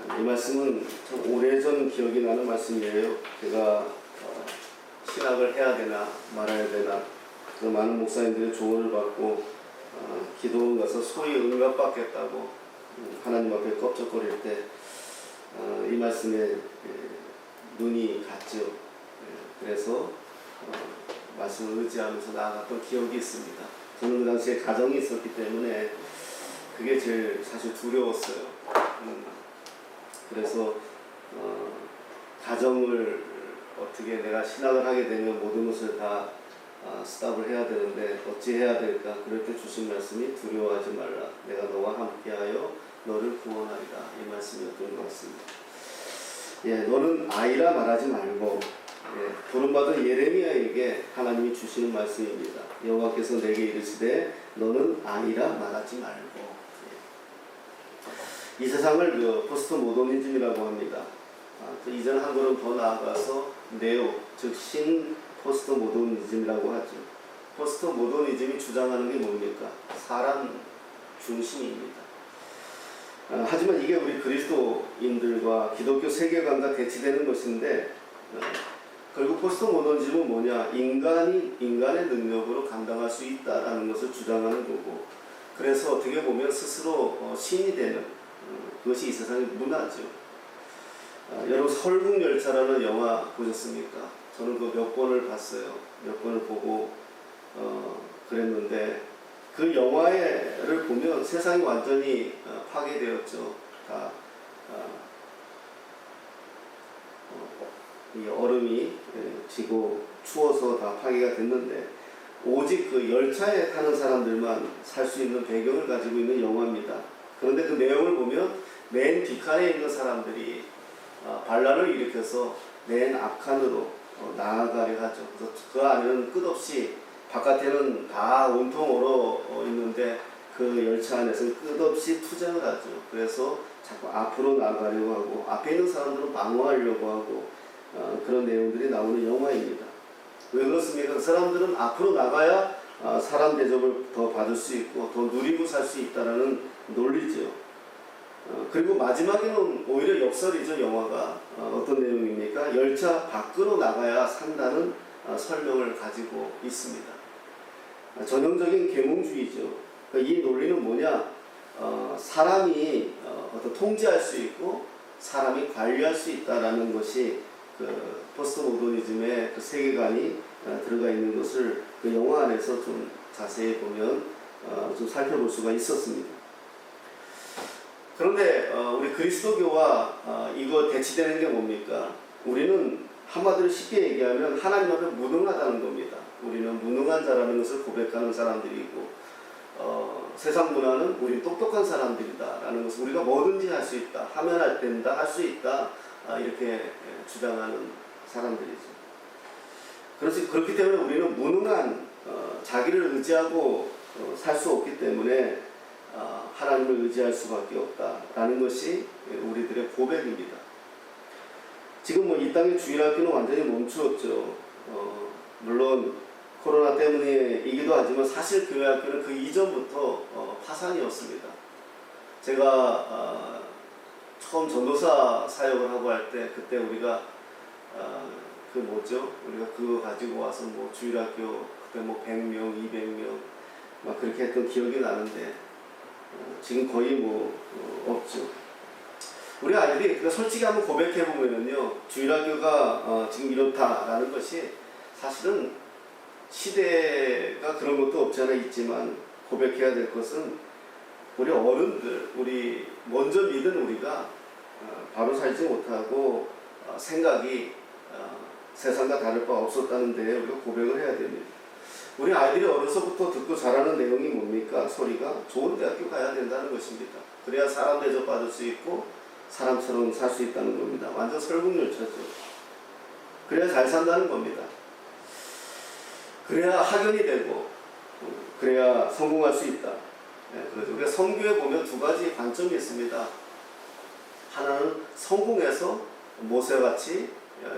이 말씀은 참 오래전 기억이 나는 말씀이에요. 제가 신학을 해야 되나 말아야 되나 많은 목사님들의 조언을 받고 기도원 가서 소위 응답받겠다고 하나님 앞에 껍적거릴 때 이 말씀에 눈이 갔죠. 그래서 말씀을 의지하면서 나아갔던 기억이 있습니다. 저는 그 당시에 가정이 있었기 때문에 그게 제일 사실 두려웠어요. 그래서 가정을 어떻게 내가 신학을 하게 되면 모든 것을 다 스탑을 해야 되는데 어찌 해야 될까? 그럴 때 주신 말씀이 두려워하지 말라. 내가 너와 함께하여 너를 구원하리라. 이 말씀이었던 것 같습니다. 너는 아이라 말하지 말고 부름받은 예레미야에게 하나님이 주시는 말씀입니다. 여호와께서 내게 이르시되 너는 아이라 말하지 말고. 이 세상을 포스트 모더니즘이라고 합니다. 이전 한 걸음 더 나아가서 네오, 즉 신 포스트 모더니즘이라고 하죠. 포스트 모더니즘이 주장하는 게 뭡니까? 사람 중심입니다. 하지만 이게 우리 그리스도인들과 기독교 세계관과 대치되는 것인데 결국 포스트 모더니즘은 뭐냐? 인간이 인간의 능력으로 감당할 수 있다라는 것을 주장하는 거고, 그래서 어떻게 보면 스스로 신이 되는 그것이 이 세상의 문화죠. 여러분 설국열차라는 영화 보셨습니까? 저는 그 몇 번을 봤어요. 몇 번을 보고 그랬는데 그 영화를 보면 세상이 완전히 파괴되었죠. 다 이 얼음이 지고 추워서 다 파괴가 됐는데 오직 그 열차에 타는 사람들만 살 수 있는 배경을 가지고 있는 영화입니다. 그런데 그 내용을 보면 맨 뒷칸에 있는 사람들이 반란을 일으켜서 맨 앞칸으로 나아가려 하죠. 그래서 그 안에는 끝없이 바깥에는 다 온통 얼어 있는데 그 열차 안에서는 끝없이 투쟁을 하죠. 그래서 자꾸 앞으로 나가려고 하고 앞에 있는 사람들은 방어하려고 하고 그런 내용들이 나오는 영화입니다. 왜 그렇습니까? 그 사람들은 앞으로 나가야 사람 대접을 더 받을 수 있고 더 누리고 살 수 있다는 논리죠. 그리고 마지막에는 오히려 역설이죠. 영화가 어떤 내용입니까? 열차 밖으로 나가야 산다는 설명을 가지고 있습니다. 전형적인 계몽주의죠. 이 논리는 뭐냐? 사람이 어떤 통제할 수 있고 사람이 관리할 수 있다라는 것이 그 포스트 모더니즘의 그 세계관이 들어가 있는 것을 그 영화 안에서 좀 자세히 보면 좀 살펴볼 수가 있었습니다. 그런데 우리 그리스도교와 이거 대치되는 게 뭡니까? 우리는 한마디로 쉽게 얘기하면 하나님 앞에 무능하다는 겁니다. 우리는 무능한 자라는 것을 고백하는 사람들이고 세상 문화는 우리 똑똑한 사람들이다라는 것을 우리가 뭐든지 할 수 있다, 하면 할 된다, 할 수 있다 이렇게 주장하는 사람들이죠. 그래서 그렇기 때문에 우리는 무능한 자기를 의지하고 살 수 없기 때문에 하나님을 의지할 수밖에 없다라는 것이 우리들의 고백입니다. 지금 이 땅의 주일학교는 완전히 멈추었죠. 물론 코로나 때문이기도 하지만 사실 교회학교는 그 이전부터 파산이었습니다. 제가 처음 전도사 사역을 하고 할 때 그때 우리가 우리가 그거 가지고 와서 주일학교 그때 100명, 200명 막 그렇게 했던 기억이 나는데 지금 거의 없죠. 우리 아이들이 솔직히 한번 고백해 보면요, 주일학교가 지금 이렇다라는 것이 사실은 시대가 그런 것도 없지 않아 있지만 고백해야 될 것은 우리 어른들, 우리 먼저 믿은 우리가 바로 살지 못하고 생각이 세상과 다를 바 없었다는 데 우리가 고백을 해야 됩니다. 우리 아이들이 어려서부터 듣고 자라는 내용이 뭡니까? 소리가 좋은 대학교 가야 된다는 것입니다. 그래야 사람 대접 받을 수 있고 사람처럼 살 수 있다는 겁니다. 완전 설국열차죠. 그래야 잘 산다는 겁니다. 그래야 학연이 되고 그래야 성공할 수 있다. 그래서 우리가 성교에 보면 두 가지 관점이 있습니다. 하나는 성공해서 모세같이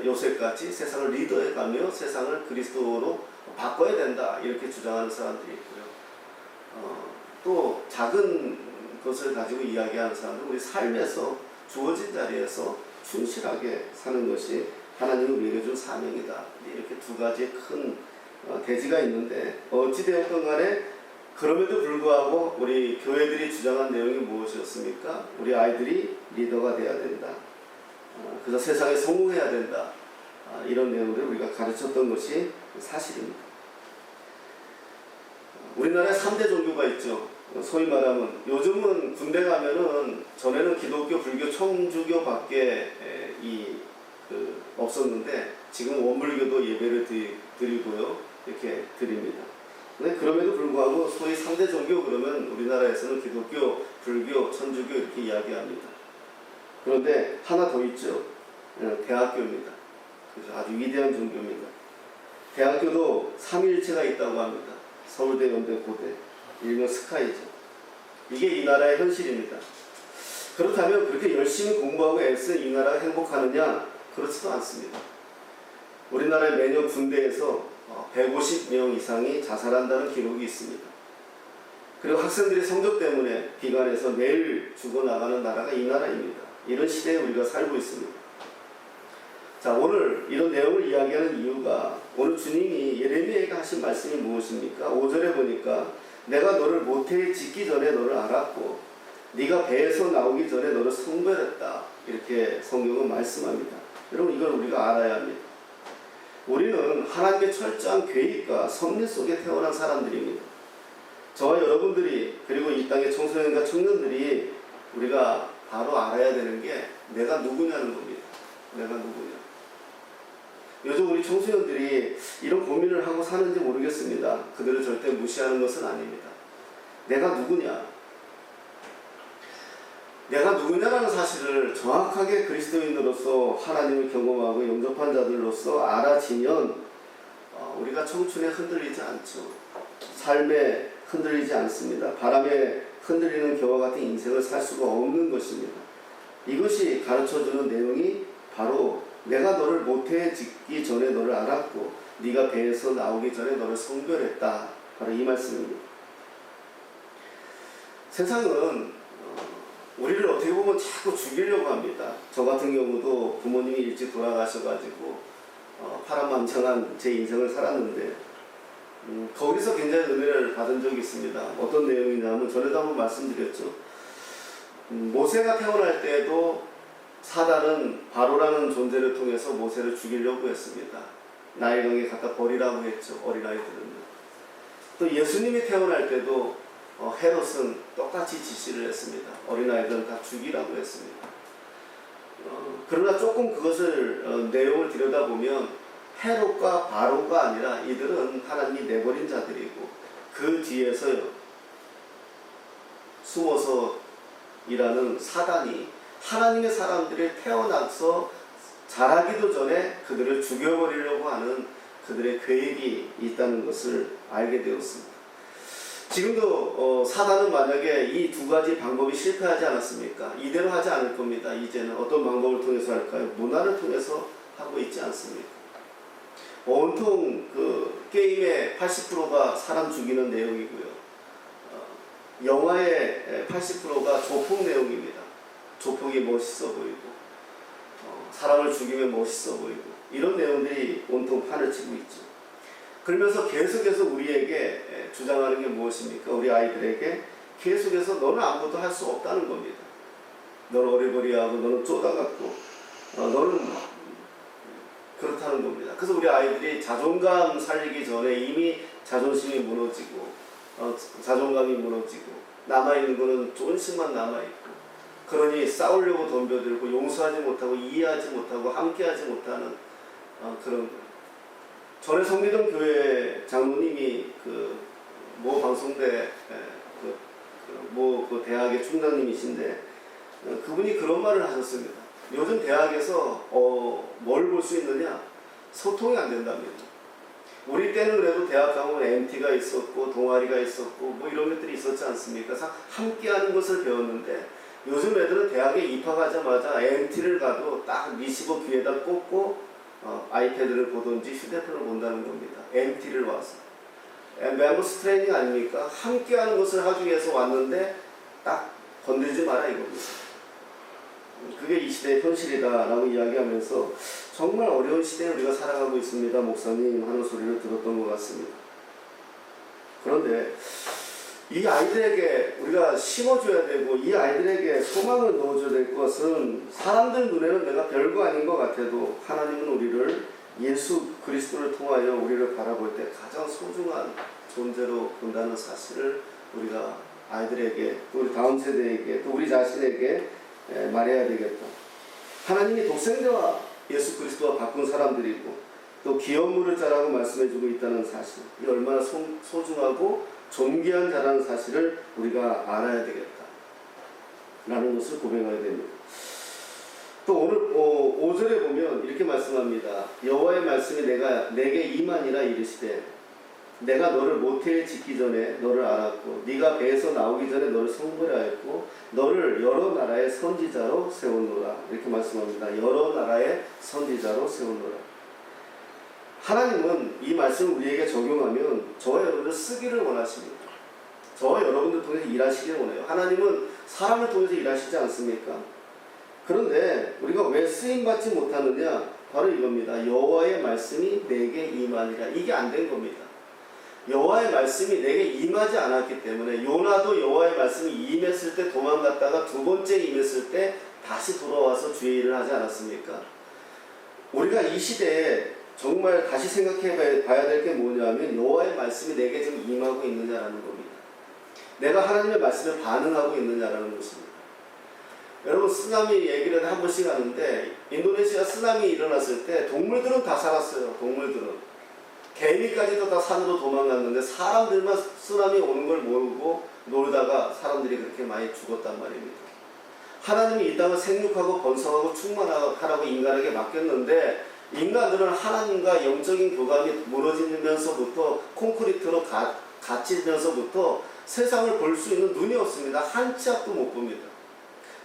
요셉같이 세상을 리더해가며 세상을 그리스도로 바꿔야 된다 이렇게 주장하는 사람들이 있고요. 또 작은 것을 가지고 이야기하는 사람들은 우리 삶에서 주어진 자리에서 충실하게 사는 것이 하나님이 우리에게 준 사명이다. 이렇게 두 가지의 큰 대지가 있는데 어찌되었건 간에 그럼에도 불구하고 우리 교회들이 주장한 내용이 무엇이었습니까? 우리 아이들이 리더가 돼야 된다. 그래서 세상에 성공해야 된다. 이런 내용들을 우리가 가르쳤던 것이 사실입니다. 우리나라에 3대 종교가 있죠. 소위 말하면 요즘은 군대 가면은 전에는 기독교, 불교, 천주교 밖에 없었는데 지금 원불교도 예배를 드리고요. 이렇게 드립니다. 근데 그럼에도 불구하고 소위 3대 종교 그러면 우리나라에서는 기독교, 불교, 천주교 이렇게 이야기합니다. 그런데 하나 더 있죠. 대학교입니다. 그래서 아주 위대한 종교입니다. 대학교도 삼위일체가 있다고 합니다. 서울대, 연대, 고대, 일명 스카이죠. 이게 이 나라의 현실입니다. 그렇다면 그렇게 열심히 공부하고 애쓴 이 나라가 행복하느냐? 그렇지도 않습니다. 우리나라의 매년 군대에서 150명 이상이 자살한다는 기록이 있습니다. 그리고 학생들의 성적 때문에 비관해서 매일 죽어나가는 나라가 이 나라입니다. 이런 시대에 우리가 살고 있습니다. 자, 오늘 이런 내용을 이야기하는 이유가 오늘 주님이 예레미야에게 하신 말씀이 무엇입니까? 5절에 보니까 내가 너를 모태에 짓기 전에 너를 알았고 네가 배에서 나오기 전에 너를 성별했다. 이렇게 성경은 말씀합니다. 여러분 이걸 우리가 알아야 합니다. 우리는 하나님의 철저한 계획과 섭리 속에 태어난 사람들입니다. 저와 여러분들이 그리고 이 땅의 청소년과 청년들이 우리가 바로 알아야 되는 게 내가 누구냐는 겁니다. 내가 누구냐. 요즘 우리 청소년들이 이런 고민을 하고 사는지 모르겠습니다. 그들을 절대 무시하는 것은 아닙니다. 내가 누구냐? 내가 누구냐라는 사실을 정확하게 그리스도인으로서 하나님을 경험하고 영접한 자들로서 알아지면 우리가 청춘에 흔들리지 않죠. 삶에 흔들리지 않습니다. 바람에 흔들리는 겨와 같은 인생을 살 수가 없는 것입니다. 이것이 가르쳐주는 내용이 바로 내가 너를 모태에 짓기 전에 너를 알았고 네가 배에서 나오기 전에 너를 성별했다. 바로 이 말씀입니다. 세상은 우리를 어떻게 보면 자꾸 죽이려고 합니다. 저 같은 경우도 부모님이 일찍 돌아가셔가지고 파란만장한 제 인생을 살았는데 거기서 굉장히 은혜를 받은 적이 있습니다. 어떤 내용이냐면 전에도 한번 말씀드렸죠. 모세가 태어날 때에도 사단은 바로라는 존재를 통해서 모세를 죽이려고 했습니다. 나일강에 갖다 버리라고 했죠. 어린아이들은. 또 예수님이 태어날 때도 헤롯은 똑같이 지시를 했습니다. 어린아이들은 다 죽이라고 했습니다. 그러나 조금 그것을 내용을 들여다보면 헤롯과 바로가 아니라 이들은 하나님이 내버린 자들이고 그 뒤에서 숨어서 일하는 사단이 하나님의 사람들이 태어나서 자라기도 전에 그들을 죽여버리려고 하는 그들의 계획이 있다는 것을 알게 되었습니다. 지금도 사단은 만약에 이 두 가지 방법이 실패하지 않았습니까? 이대로 하지 않을 겁니다. 이제는 어떤 방법을 통해서 할까요? 문화를 통해서 하고 있지 않습니까? 온통 그 게임의 80%가 사람 죽이는 내용이고요. 영화의 80%가 조폭 내용입니다. 조폭이 멋있어 보이고 사람을 죽이면 멋있어 보이고 이런 내용들이 온통 판을 치고 있죠. 그러면서 계속해서 우리에게 주장하는 게 무엇입니까? 우리 아이들에게 계속해서 너는 아무것도 할 수 없다는 겁니다. 너는 어리버리하고 너는 쪼다같고 너는 그렇다는 겁니다. 그래서 우리 아이들이 자존감 살리기 전에 이미 자존심이 무너지고 자존감이 무너지고 남아있는 거는 조금씩만 남아있고 그러니 싸우려고 덤벼들고 용서하지 못하고 이해하지 못하고 함께하지 못하는 그런 거예요. 전에 성미동 교회 장로님이 모 방송대 모 대학의 총장님이신데 그분이 그런 말을 하셨습니다. 요즘 대학에서 뭘 볼 수 있느냐? 소통이 안 된답니다. 우리 때는 그래도 대학 가면 MT가 있었고 동아리가 있었고 뭐 이런 것들이 있었지 않습니까? 그래서 함께하는 것을 배웠는데 요즘 애들은 대학에 입학하자마자 MT를 가도 딱 리시버 귀에다 꽂고 아이패드를 보든지 휴대폰을 본다는 겁니다. MT를 와서. 멤버스 트레이닝 아닙니까? 함께하는 것을 하기 위해서 왔는데 딱 건들지 마라 이겁니다. 그게 이 시대의 현실이다라고 이야기하면서 정말 어려운 시대에 우리가 살아가고 있습니다, 목사님 하는 소리를 들었던 것 같습니다. 그런데 이 아이들에게 우리가 심어줘야 되고 이 아이들에게 소망을 넣어줘야 될 것은 사람들 눈에는 내가 별거 아닌 것 같아도 하나님은 우리를 예수 그리스도를 통하여 우리를 바라볼 때 가장 소중한 존재로 본다는 사실을 우리가 아이들에게 또 우리 다음 세대에게 또 우리 자신에게 말해야 되겠다. 하나님이 독생자와 예수 그리스도와 바꾼 사람들이고 또 기업물을 자라고 말씀해주고 있다는 사실, 이 얼마나 소중하고 존귀한 자라는 사실을 우리가 알아야 되겠다 라는 것을 고백해야 됩니다. 또 오늘 5절에 보면 이렇게 말씀합니다. 여호와의 말씀이 내게 임하니라 이르시되 내가 너를 모태에 짓기 전에 너를 알았고 네가 배에서 나오기 전에 너를 성불하였고 너를 여러 나라의 선지자로 세웠노라. 이렇게 말씀합니다. 여러 나라의 선지자로 세웠노라. 하나님은 이 말씀을 우리에게 적용하면 저와 여러분들 쓰기를 원하십니다. 저와 여러분들 통해서 일하시기를 원해요. 하나님은 사람을 통해서 일하시지 않습니까? 그런데 우리가 왜 쓰임받지 못하느냐? 바로 이겁니다. 여호와의 말씀이 내게 임하니라. 이게 안 된 겁니다. 여호와의 말씀이 내게 임하지 않았기 때문에 요나도 여호와의 말씀이 임했을 때 도망갔다가 두 번째 임했을 때 다시 돌아와서 주의 일을 하지 않았습니까? 우리가 이 시대에 정말 다시 생각해 봐야 될 게 뭐냐면 여호와의 말씀이 내게 지금 임하고 있느냐라는 겁니다. 내가 하나님의 말씀에 반응하고 있느냐라는 것입니다. 여러분 쓰나미 얘기를 한 번씩 하는데 인도네시아 쓰나미 일어났을 때 동물들은 다 살았어요. 동물들은. 개미까지도 다 산으로 도망갔는데 사람들만 쓰나미 오는 걸 모르고 놀다가 사람들이 그렇게 많이 죽었단 말입니다. 하나님이 이 땅을 생육하고 번성하고 충만하라고 인간에게 맡겼는데 인간들은 하나님과 영적인 교감이 무너지면서부터 콘크리트로 갇히면서부터 세상을 볼 수 있는 눈이 없습니다. 한 치 앞도 못 봅니다.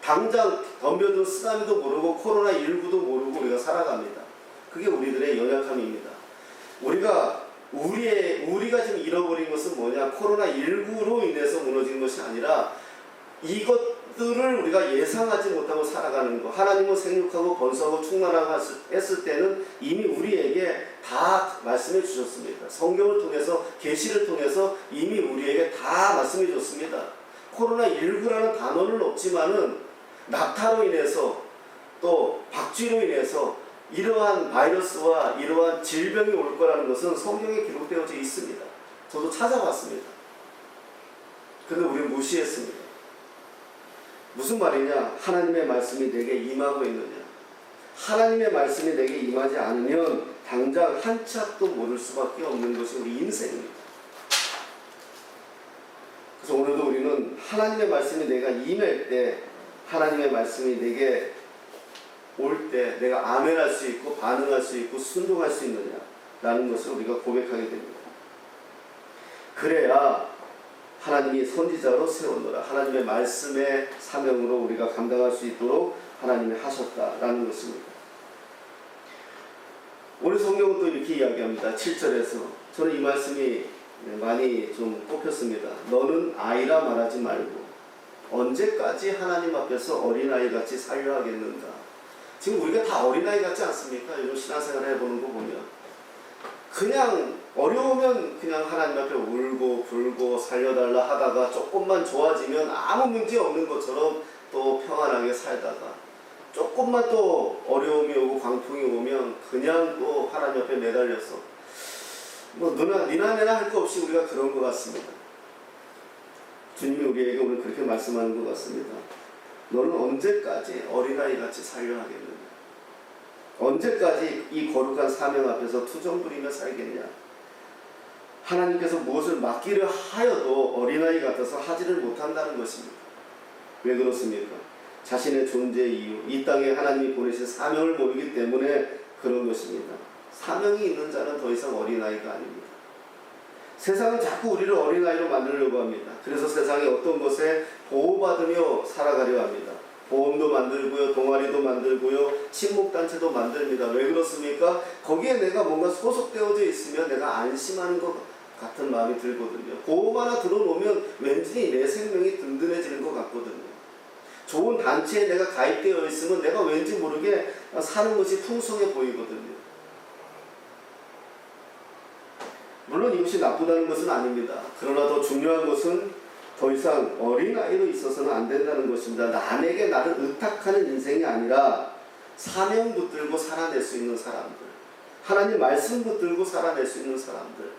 당장 덤벼든 쓰나미도 모르고 코로나19도 모르고 우리가 살아갑니다. 그게 우리들의 연약함입니다. 우리가 지금 잃어버린 것은 뭐냐? 코로나19로 인해서 무너진 것이 아니라 이것들을 우리가 예상하지 못하고 살아가는 것. 하나님은 생육하고 번성하고 충만하고 했을 때는 이미 우리에게 다 말씀해 주셨습니다. 성경을 통해서 계시를 통해서 이미 우리에게 다 말씀해 줬습니다. 코로나19라는 단어는 없지만은 낙타로 인해서 또 박쥐로 인해서 이러한 바이러스와 이러한 질병이 올 거라는 것은 성경에 기록되어져 있습니다. 저도 찾아봤습니다. 근데 우리는 무시했습니다. 무슨 말이냐? 하나님의 말씀이 내게 임하고 있느냐? 하나님의 말씀이 내게 임하지 않으면 당장 한 치 앞도 모를 수밖에 없는 것이 우리 인생입니다. 그래서 오늘도 우리는 하나님의 말씀이 내가 임할 때 하나님의 말씀이 내게 올 때 내가 아멘할 수 있고 반응할 수 있고 순종할 수 있느냐라는 것을 우리가 고백하게 됩니다. 그래야 하나님이 선지자로 세웠노라. 하나님의 말씀의 사명으로 우리가 감당할 수 있도록 하나님이 하셨다라는 것입니다. 오늘 성경은 또 이렇게 이야기합니다. 7절에서 저는 이 말씀이 많이 좀 꼽혔습니다. 너는 아이라 말하지 말고 언제까지 하나님 앞에서 어린아이같이 살려 하겠는가. 지금 우리가 다 어린아이 같지 않습니까? 요즘 신앙생활 해보는 거 보면 그냥 어려우면 그냥 하나님 앞에 울고 불고 살려달라 하다가 조금만 좋아지면 아무 문제 없는 것처럼 또 평안하게 살다가 조금만 또 어려움이 오고 광풍이 오면 그냥 또 하나님 앞에 매달려서 뭐 니나 내나 할 거 없이 우리가 그런 것 같습니다. 주님이 우리에게 오늘 그렇게 말씀하는 것 같습니다. 너는 언제까지 어린아이같이 살려 하겠느냐? 언제까지 이 거룩한 사명 앞에서 투정 부리며 살겠냐? 하나님께서 무엇을 맡기려 하여도 어린아이 같아서 하지를 못한다는 것입니다. 왜 그렇습니까? 자신의 존재 이유, 이 땅에 하나님이 보내신 사명을 모르기 때문에 그런 것입니다. 사명이 있는 자는 더 이상 어린아이가 아닙니다. 세상은 자꾸 우리를 어린아이로 만들려고 합니다. 그래서 세상의 어떤 것에 보호받으며 살아가려 합니다. 보험도 만들고요, 동아리도 만들고요, 친목단체도 만듭니다. 왜 그렇습니까? 거기에 내가 뭔가 소속되어져 있으면 내가 안심하는 것 같은 마음이 들거든요. 보험 하나 들어놓으면 왠지 내 생명이 든든해지는 것 같거든요. 좋은 단체에 내가 가입되어 있으면 내가 왠지 모르게 사는 것이 풍성해 보이거든요. 물론 이것이 나쁘다는 것은 아닙니다. 그러나 더 중요한 것은 더 이상 어린아이로 있어서는 안 된다는 것입니다. 남에게 나를 의탁하는 인생이 아니라 사명 붙들고 살아낼 수 있는 사람들, 하나님 말씀 붙들고 살아낼 수 있는 사람들,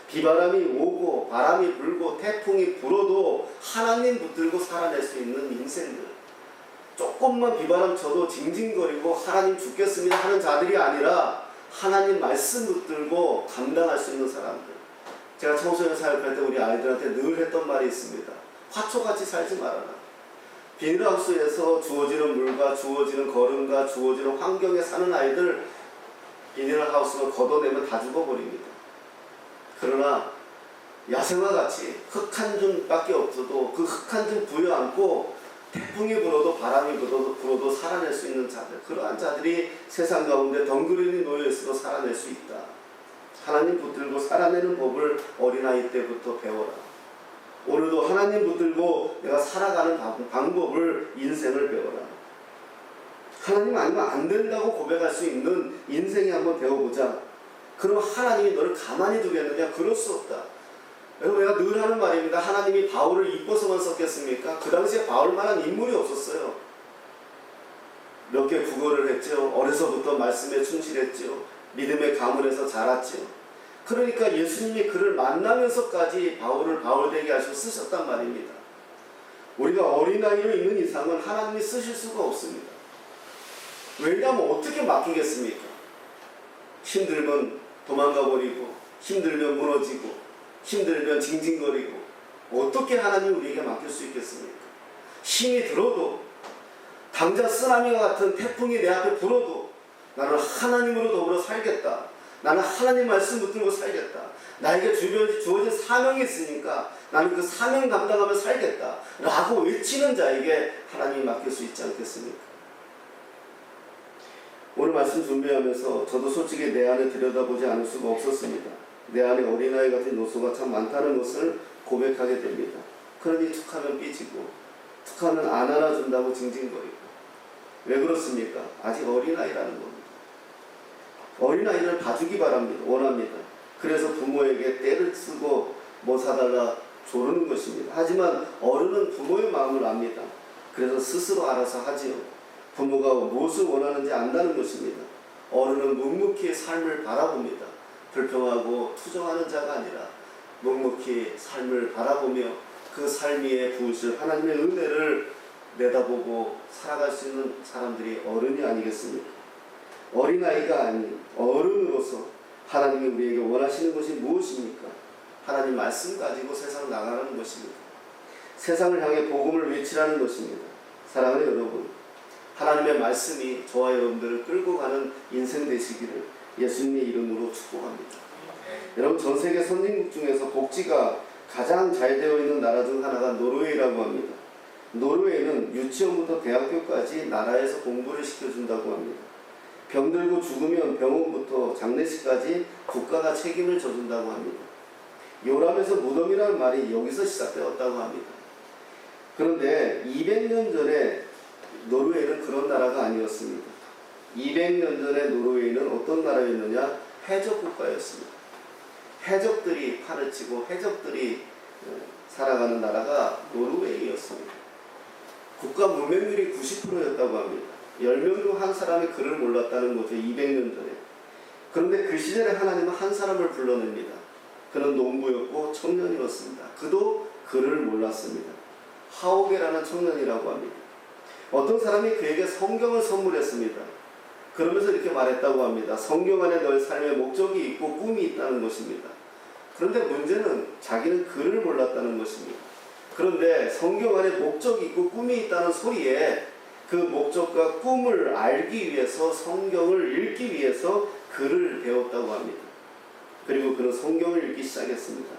비바람이 오고 바람이 불고 태풍이 불어도 하나님 붙들고 살아낼 수 있는 인생들, 조금만 비바람 쳐도 징징거리고 하나님 죽겠습니다 하는 자들이 아니라 하나님 말씀 붙들고 감당할 수 있는 사람들. 제가 청소년 사역할 때 우리 아이들한테 늘 했던 말이 있습니다. 화초같이 살지 말아라. 비닐하우스에서 주어지는 물과 주어지는 거름과 주어지는 환경에 사는 아이들, 비닐하우스가 걷어내면 다 죽어버립니다. 그러나 야생화 같이 흙 한 줌밖에 없어도 그 흙 한 줌 부여안고 태풍이 불어도 바람이 불어도 살아낼 수 있는 자들, 그러한 자들이 세상 가운데 덩그러니 놓여있어도 살아낼 수 있다. 하나님 붙들고 살아내는 법을 어린아이 때부터 배워라. 오늘도 하나님 붙들고 내가 살아가는 방법을, 인생을 배워라. 하나님 아니면 안 된다고 고백할 수 있는 인생이 한번 되어보자. 그럼 하나님이 너를 가만히 두겠느냐? 그럴 수 없다. 여러분, 내가 늘 하는 말입니다. 하나님이 바울을 이뻐서만 썼겠습니까? 그 당시에 바울만한 인물이 없었어요. 몇 개 국어를 했죠. 어려서부터 말씀에 충실했죠. 믿음의 가문에서 자랐죠. 그러니까 예수님이 그를 만나면서까지 바울을 바울되게 하시고 쓰셨단 말입니다. 우리가 어린아이로 있는 이상은 하나님이 쓰실 수가 없습니다. 왜냐하면 어떻게 맡기겠습니까? 힘들면 도망가버리고, 힘들면 무너지고, 힘들면 징징거리고, 어떻게 하나님 우리에게 맡길 수 있겠습니까? 힘이 들어도, 당장 쓰나미와 같은 태풍이 내 앞에 불어도 나는 하나님으로 더불어 살겠다. 나는 하나님 말씀 붙들고 살겠다. 나에게 주어진 사명이 있으니까 나는 그 사명 감당하며 살겠다 라고 외치는 자에게 하나님이 맡길 수 있지 않겠습니까? 오늘 말씀 준비하면서 저도 솔직히 내 안에 들여다보지 않을 수가 없었습니다. 내 안에 어린아이 같은 요소가 참 많다는 것을 고백하게 됩니다. 그러니 툭하면 삐지고, 툭하면 안 안아준다고 징징거리고. 왜 그렇습니까? 아직 어린아이라는 겁니다. 어린아이를 봐주기 원합니다. 그래서 부모에게 떼를 쓰고 뭐 사달라 조르는 것입니다. 하지만 어른은 부모의 마음을 압니다. 그래서 스스로 알아서 하지요. 부모가 무엇을 원하는지 안다는 것입니다. 어른은 묵묵히 삶을 바라봅니다. 불평하고 투정하는 자가 아니라 묵묵히 삶을 바라보며 그 삶 위에 부으실 하나님의 은혜를 내다보고 살아갈 수 있는 사람들이 어른이 아니겠습니까? 어린아이가 아닌 어른으로서 하나님이 우리에게 원하시는 것이 무엇입니까? 하나님 말씀 가지고 세상 나가는 것입니다. 세상을 향해 복음을 외치라는 것입니다. 사랑하는 여러분, 하나님의 말씀이 저와 여러분들을 끌고 가는 인생 되시기를 예수님의 이름으로 축복합니다. 여러분, 전 세계 선진국 중에서 복지가 가장 잘 되어 있는 나라 중 하나가 노르웨이라고 합니다. 노르웨이는 유치원부터 대학교까지 나라에서 공부를 시켜준다고 합니다. 병들고 죽으면 병원부터 장례식까지 국가가 책임을 져준다고 합니다. 요람에서 무덤이라는 말이 여기서 시작되었다고 합니다. 그런데 200년 전에 노르웨이는 그런 나라가 아니었습니다. 200년 전에 노르웨이는 어떤 나라였느냐? 해적 국가였습니다. 해적들이 판을 치고 해적들이 살아가는 나라가 노르웨이였습니다. 국가 문맹률이 90%였다고 합니다. 10명 중 한 사람이 글을 몰랐다는 거죠. 200년 전에. 그런데 그 시절에 하나님은 한 사람을 불러냅니다. 그는 농부였고 청년이었습니다. 그도 글을 몰랐습니다. 하오게라는 청년이라고 합니다. 어떤 사람이 그에게 성경을 선물했습니다. 그러면서 이렇게 말했다고 합니다. 성경 안에 너의 삶의 목적이 있고 꿈이 있다는 것입니다. 그런데 문제는 자기는 글을 몰랐다는 것입니다. 그런데 성경 안에 목적이 있고 꿈이 있다는 소리에 그 목적과 꿈을 알기 위해서 성경을 읽기 위해서 글을 배웠다고 합니다. 그리고 그는 성경을 읽기 시작했습니다.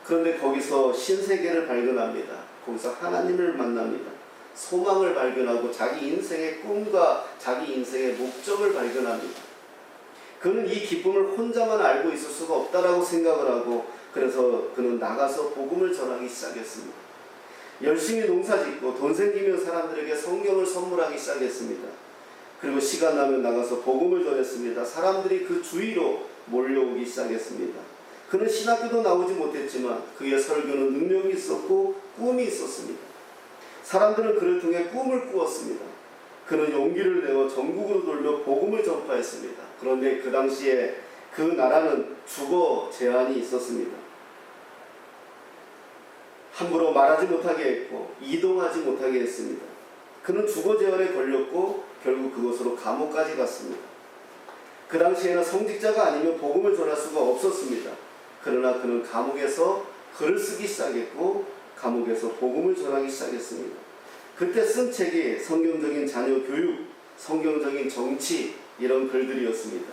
그런데 거기서 신세계를 발견합니다. 거기서 하나님을 만납니다. 소망을 발견하고 자기 인생의 꿈과 자기 인생의 목적을 발견합니다. 그는 이 기쁨을 혼자만 알고 있을 수가 없다라고 생각을 하고, 그래서 그는 나가서 복음을 전하기 시작했습니다. 열심히 농사짓고 돈 생기면 사람들에게 성경을 선물하기 시작했습니다. 그리고 시간 나면 나가서 복음을 전했습니다. 사람들이 그 주위로 몰려오기 시작했습니다. 그는 신학교도 나오지 못했지만 그의 설교는 능력이 있었고 꿈이 있었습니다. 사람들은 그를 통해 꿈을 꾸었습니다. 그는 용기를 내어 전국으로 돌며 복음을 전파했습니다. 그런데 그 당시에 그 나라는 주거 제한이 있었습니다. 함부로 말하지 못하게 했고 이동하지 못하게 했습니다. 그는 주거 제한에 걸렸고 결국 그곳으로 감옥까지 갔습니다. 그 당시에는 성직자가 아니면 복음을 전할 수가 없었습니다. 그러나 그는 감옥에서 글을 쓰기 시작했고 감옥에서 복음을 전하기 시작했습니다. 그때 쓴 책이 성경적인 자녀 교육, 성경적인 정치 이런 글들이었습니다.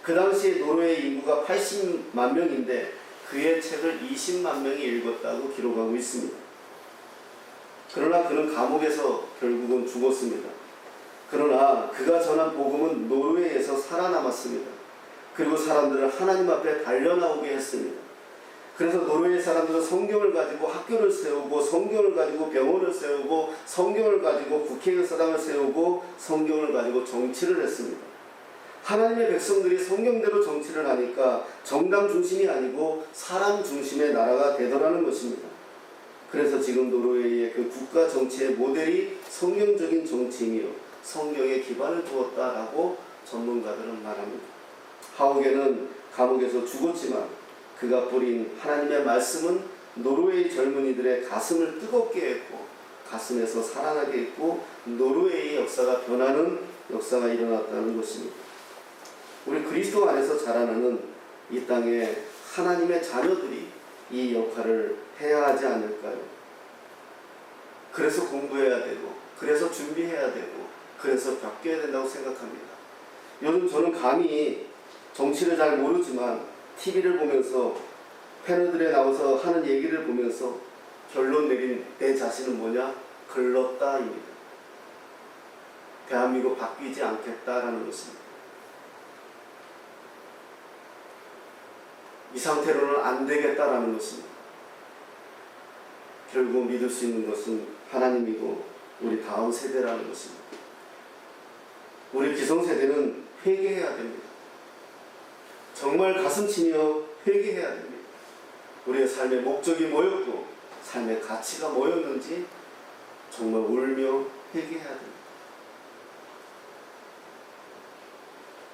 그 당시에 노르웨이 인구가 80만 명인데 그의 책을 20만 명이 읽었다고 기록하고 있습니다. 그러나 그는 감옥에서 결국은 죽었습니다. 그러나 그가 전한 복음은 노르웨이에서 살아남았습니다. 그리고 사람들을 하나님 앞에 달려나오게 했습니다. 그래서 노르웨이 사람들은 성경을 가지고 학교를 세우고 성경을 가지고 병원을 세우고 성경을 가지고 국회의사당을 세우고 성경을 가지고 정치를 했습니다. 하나님의 백성들이 성경대로 정치를 하니까 정당 중심이 아니고 사람 중심의 나라가 되더라는 것입니다. 그래서 지금 노르웨이의 그 국가 정치의 모델이 성경적인 정치이며 성경에 기반을 두었다라고 전문가들은 말합니다. 하옥에는 감옥에서 죽었지만 그가 뿌린 하나님의 말씀은 노르웨이 젊은이들의 가슴을 뜨겁게 했고 가슴에서 살아나게 했고 노르웨이의 역사가 변하는 역사가 일어났다는 것입니다. 우리 그리스도 안에서 자라나는 이 땅에 하나님의 자녀들이 이 역할을 해야 하지 않을까요? 그래서 공부해야 되고 그래서 준비해야 되고 그래서 바뀌어야 된다고 생각합니다. 요즘 저는 감히 정치를 잘 모르지만 TV를 보면서 패널들에 나와서 하는 얘기를 보면서 결론 내린 내 자신은 뭐냐? 글렀다입니다. 대한민국 바뀌지 않겠다라는 것입니다. 이 상태로는 안 되겠다라는 것입니다. 결국 믿을 수 있는 것은 하나님이고 우리 다음 세대라는 것입니다. 우리 기성세대는 회개해야 됩니다. 정말 가슴 치며 회개해야 됩니다. 우리의 삶의 목적이 뭐였고 삶의 가치가 뭐였는지 정말 울며 회개해야 됩니다.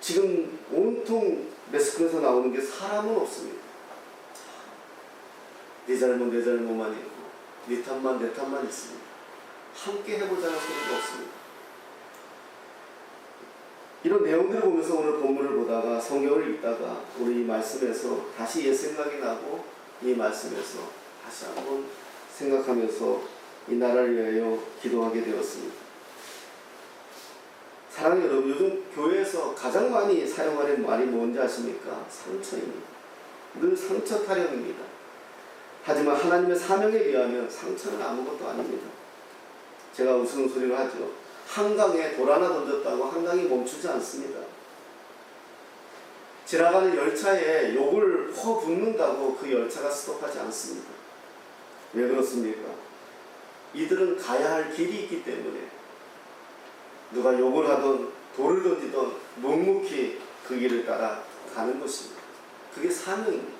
지금 온통 매스컴에서 나오는 게 사람은 없습니다. 네 잘못 내 잘못만 있고 네 탓만 내 탓만 있습니다. 함께 해보자는 소리가 없습니다. 이런 내용들을 보면서 오늘 본문을 보다가 성경을 읽다가 우리 이 말씀에서 다시 옛 생각이 나고 이 말씀에서 다시 한번 생각하면서 이 나라를 위하여 기도하게 되었습니다. 사랑하는 여러분, 요즘 교회에서 가장 많이 사용하는 말이 뭔지 아십니까? 상처입니다. 늘 상처 타령입니다. 하지만 하나님의 사명에 비하면 상처는 아무것도 아닙니다. 제가 우스갯소리를 하죠. 한강에 돌 하나 던졌다고 한강이 멈추지 않습니다. 지나가는 열차에 욕을 퍼붓는다고 그 열차가 스톱하지 않습니다. 왜 그렇습니까? 이들은 가야 할 길이 있기 때문에 누가 욕을 하던 돌을 던지던 묵묵히 그 길을 따라 가는 것입니다. 그게 사명입니다.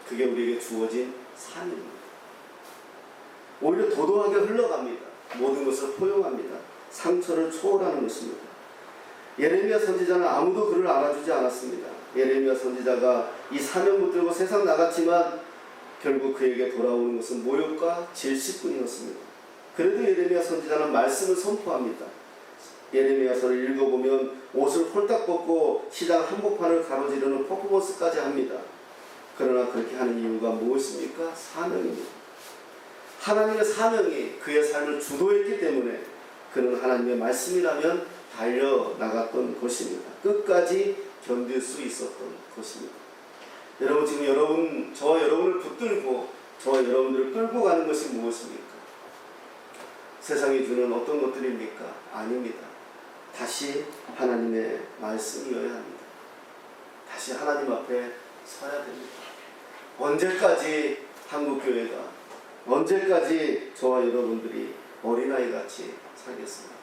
그게 우리에게 주어진 사명입니다. 오히려 도도하게 흘러갑니다. 모든 것을 포용합니다. 상처를 초월하는 것입니다. 예레미야 선지자는 아무도 그를 알아주지 않았습니다. 예레미야 선지자가 이 사명 붙들고 세상 나갔지만 결국 그에게 돌아오는 것은 모욕과 질식뿐이었습니다. 그래도 예레미야 선지자는 말씀을 선포합니다. 예레미야서를 읽어보면 옷을 홀딱 벗고 시장 한복판을 가로지르는 퍼포먼스까지 합니다. 그러나 그렇게 하는 이유가 무엇입니까? 사명입니다. 하나님의 사명이 그의 삶을 주도했기 때문에 그는 하나님의 말씀이라면 달려나갔던 것입니다. 끝까지 견딜 수 있었던 것입니다. 여러분, 지금 저와 여러분을 붙들고 저와 여러분들을 끌고 가는 것이 무엇입니까? 세상이 주는 어떤 것들입니까? 아닙니다. 다시 하나님의 말씀이어야 합니다. 다시 하나님 앞에 서야 됩니다. 언제까지 한국교회가 언제까지 저와 여러분들이 어린아이 같이 살겠습니까?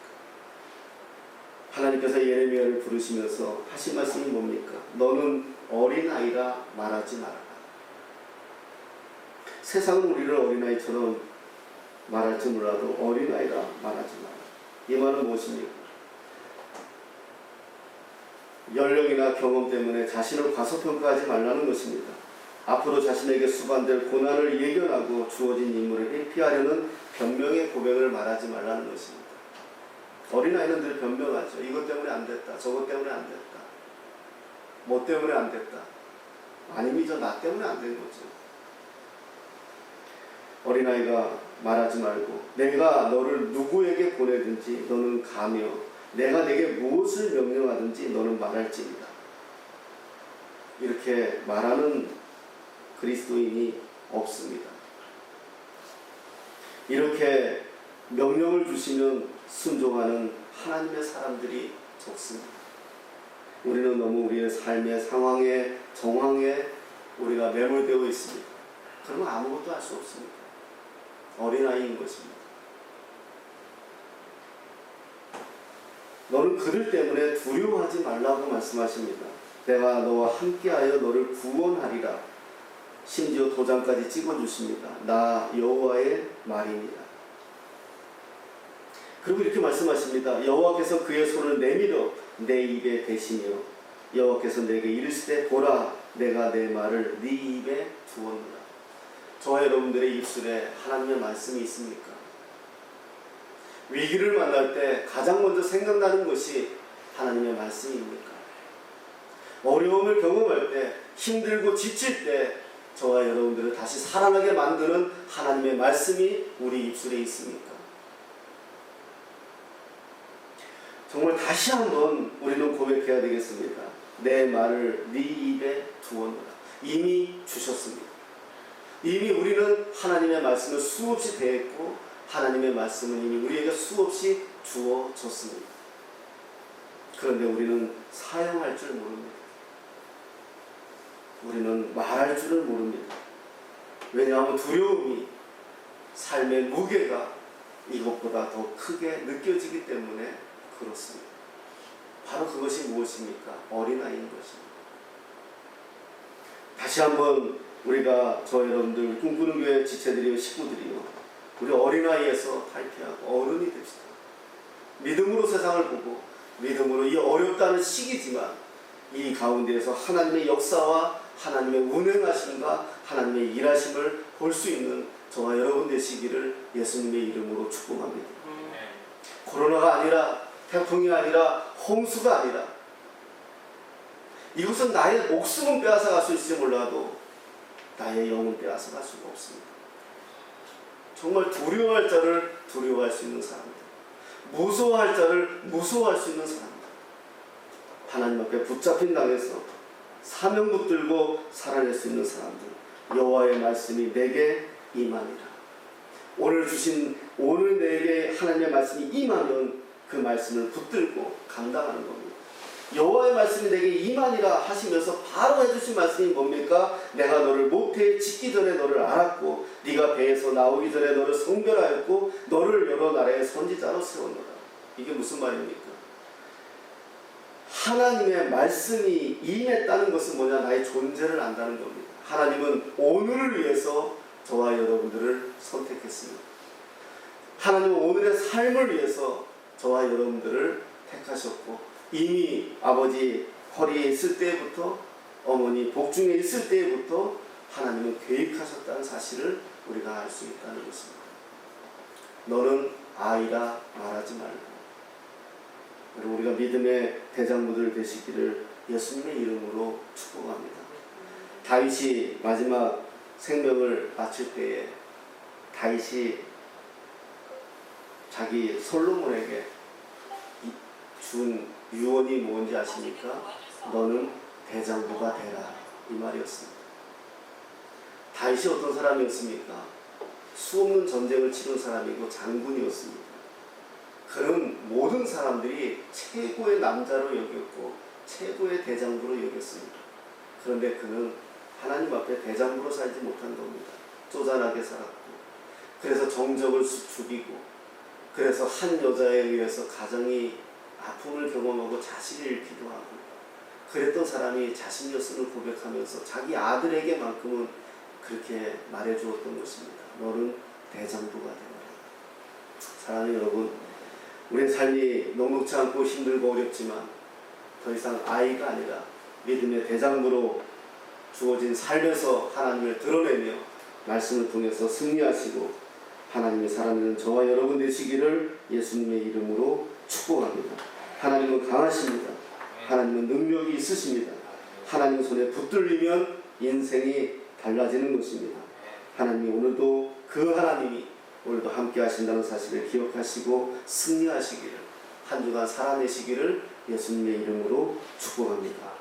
하나님께서 예레미야를 부르시면서 하신 말씀이 뭡니까? 너는 어린아이라 말하지 말아라. 세상은 우리를 어린아이처럼 말할지 몰라도 어린아이라 말하지 마라. 이 말은 무엇입니까? 연령이나 경험 때문에 자신을 과소평가하지 말라는 것입니다. 앞으로 자신에게 수반될 고난을 예견하고 주어진 임무를 회피하려는 변명의 고백을 말하지 말라는 것입니다. 어린아이는 늘 변명하죠. 이것 때문에 안 됐다. 저것 때문에 안 됐다. 뭐 때문에 안 됐다. 아니면 나 때문에 안 된 거죠. 어린아이가 말하지 말고 내가 너를 누구에게 보내든지 너는 가며 내가 내게 무엇을 명령하든지 너는 말할지니라. 이렇게 말하는 그리스도인이 없습니다. 이렇게 명령을 주시면 순종하는 하나님의 사람들이 적습니다. 우리는 너무 우리의 삶의 상황에 정황에 우리가 매몰되어 있습니다. 그러면 아무것도 할 수 없습니다. 어린아이인 것입니다. 너는 그들 때문에 두려워하지 말라고 말씀하십니다. 내가 너와 함께하여 너를 구원하리라. 심지어 도장까지 찍어주십니다. 나 여호와의 말이니라. 그리고 이렇게 말씀하십니다. 여호와께서 그의 손을 내밀어 내 입에 대시며 여호와께서 내게 이르시되 보라 내가 내 말을 네 입에 두었노라. 저와 여러분들의 입술에 하나님의 말씀이 있습니까? 위기를 만날 때 가장 먼저 생각나는 것이 하나님의 말씀입니까? 어려움을 경험할 때 힘들고 지칠 때 저와 여러분들을 다시 살아나게 만드는 하나님의 말씀이 우리 입술에 있습니까? 정말 다시 한번 우리는 고백해야 되겠습니다. 내 말을 네 입에 두었노라. 이미 주셨습니다. 이미 우리는 하나님의 말씀을 수없이 대했고 하나님의 말씀은 이미 우리에게 수없이 주어졌습니다. 그런데 우리는 사용할 줄 모릅니다. 우리는 말할 줄을 모릅니다. 왜냐하면 두려움이 삶의 무게가 이것보다 더 크게 느껴지기 때문에 그렇습니다. 바로 그것이 무엇입니까? 어린아이인 것입니다. 다시 한번 우리가 저 여러분들 꿈꾸는 교회 지체들이요 식구들이요 우리 어린아이에서 탈피하고 어른이 됩시다. 믿음으로 세상을 보고 믿음으로 이 어렵다는 시기지만 이 가운데에서 하나님의 역사와 하나님의 운행하심과 하나님의 일하심을 볼 수 있는 저와 여러분 되시기를 예수님의 이름으로 축복합니다. 코로나가 아니라 태풍이 아니라 홍수가 아니라 이것은 나의 목숨은 빼앗아갈 수 있을지 몰라도 나의 영은 빼앗아갈 수가 없습니다. 정말 두려워할 자를 두려워할 수 있는 사람들, 무서워할 자를 무서워할 수 있는 사람들, 하나님 앞에 붙잡힌 당에서 사명 붙들고 살아낼 수 있는 사람들, 여호와의 말씀이 내게 임하니라. 오늘 내게 하나님의 말씀이 임하면 그 말씀을 붙들고 감당하는 겁니다. 여호와의 말씀이 내게 임하니라 하시면서 바로 해주신 말씀이 뭡니까? 내가 너를 모태에 짓기 전에 너를 알았고 네가 배에서 나오기 전에 너를 성별하였고 너를 여러 나라의 선지자로 세웠노라. 이게 무슨 말입니까? 하나님의 말씀이 임했다는 것은 뭐냐? 나의 존재를 안다는 겁니다. 하나님은 오늘을 위해서 저와 여러분들을 선택했습니다. 하나님은 오늘의 삶을 위해서 저와 여러분들을 택하셨고 이미 아버지 허리에 있을 때부터 어머니 복중에 있을 때부터 하나님은 계획하셨다는 사실을 우리가 알 수 있다는 것입니다. 너는 아이라 말하지 말고 그리고 우리가 믿음의 대장부들 되시기를 예수님의 이름으로 축복합니다. 다윗이 마지막 생명을 마칠 때에 다윗이 자기 솔로몬에게 준 유언이 뭔지 아십니까? 너는 대장부가 되라, 이 말이었습니다. 다윗이 어떤 사람이었습니까? 수없는 전쟁을 치른 사람이고 장군이었습니다. 그는 모든 사람들이 최고의 남자로 여겼고 최고의 대장부로 여겼습니다. 그런데 그는 하나님 앞에 대장부로 살지 못한 겁니다. 쪼잔하게 살았고 그래서 정적을 죽이고, 그래서 한 여자에 의해서 가정이 아픔을 경험하고 자식을 잃기도 하고, 그랬던 사람이 자신이었음을 고백하면서 자기 아들에게만큼은 그렇게 말해주었던 것입니다. 너는 대장부가 되어라. 사랑하는 여러분, 우리의 삶이 녹록지 않고 힘들고 어렵지만 더 이상 아이가 아니라 믿음의 대장부로 주어진 삶에서 하나님을 드러내며 말씀을 통해서 승리하시고 하나님의 사랑하는 저와 여러분 되시기를 예수님의 이름으로 축복합니다. 하나님은 강하십니다. 하나님은 능력이 있으십니다. 하나님 손에 붙들리면 인생이 달라지는 것입니다. 하나님이 오늘도 그 하나님이 오늘도 함께 하신다는 사실을 기억하시고 승리하시기를, 한 주간 살아내시기를 예수님의 이름으로 축복합니다.